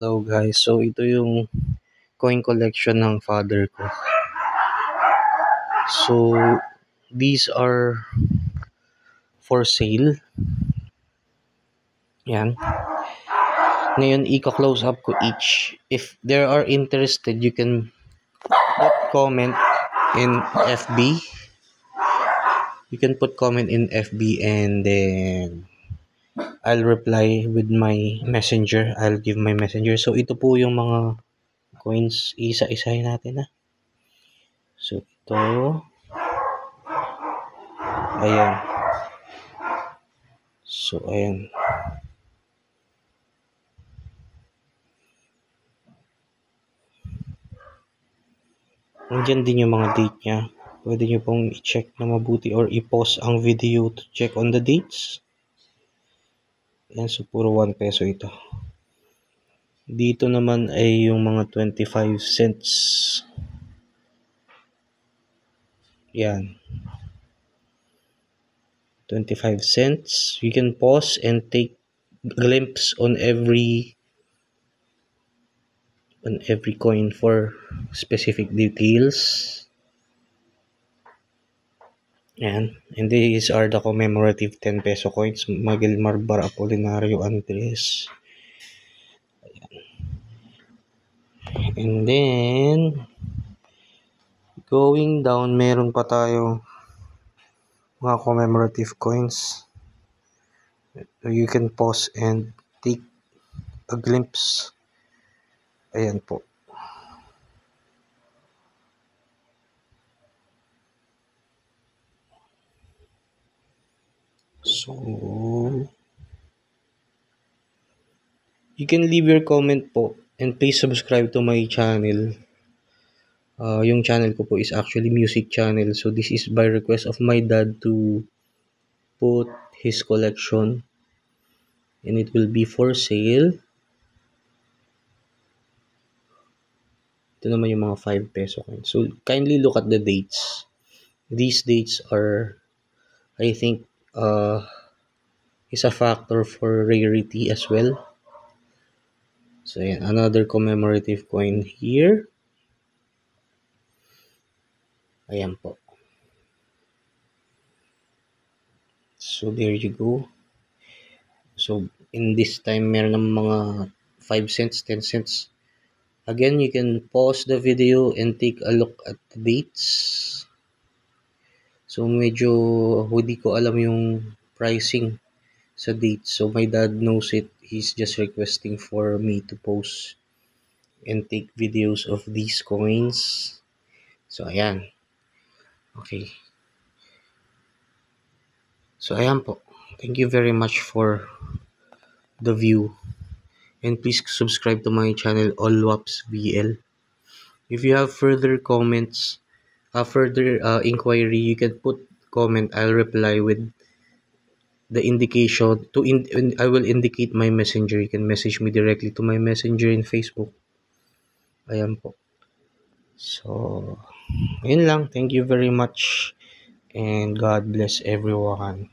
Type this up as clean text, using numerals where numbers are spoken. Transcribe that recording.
Hello guys, so ito yung coin collection ng father ko. So these are for sale. Yan. Ngayon i-close up ko each. If there are interested, you can put comment in FB. You can put comment in FB and then I'll reply with my messenger. I'll give my messenger. So ito po yung mga coins. Isa-isahin natin na. So ito. Ayan. So ayan. Nandiyan din yung mga date niya. Pwede nyo pong i-check na mabuti or i-pause ang video to check on the dates. Yan, so puro 1 peso ito. Dito naman ay yung mga 25 cents. Yan. 25 cents. You can pause and take a glimpse on every coin for specific details. Yan. And these are the commemorative 10 peso coins. Miguel Marbar Apolinario Andres. And then, going down, meron pa tayo mga commemorative coins. You can pause and take a glimpse. Ayan po. So, you can leave your comment po and please subscribe to my channel. Yung channel ko po is actually music channel. So, this is by request of my dad to put his collection and it will be for sale. Ito naman yung mga 5 peso coins. So, kindly look at the dates. These dates are, I think, is a factor for rarity as well. So, ayan, another commemorative coin here. Ayan po. So, there you go. So, in this time, meron ng mga 5 cents, 10 cents. Again, you can pause the video and take a look at the dates. So, medyo hindi ko alam yung pricing sa dates. So, my dad knows it. He's just requesting for me to post and take videos of these coins. So, ayan. Okay. So, ayan po. Thank you very much for the view. And please subscribe to my channel, Allwaps VL. If you have further comments, further inquiry, you can put comment. I'll reply with the indication. I will indicate my messenger. You can message me directly to my messenger in Facebook. Ayan po. So, ayun lang. Thank you very much. And God bless everyone.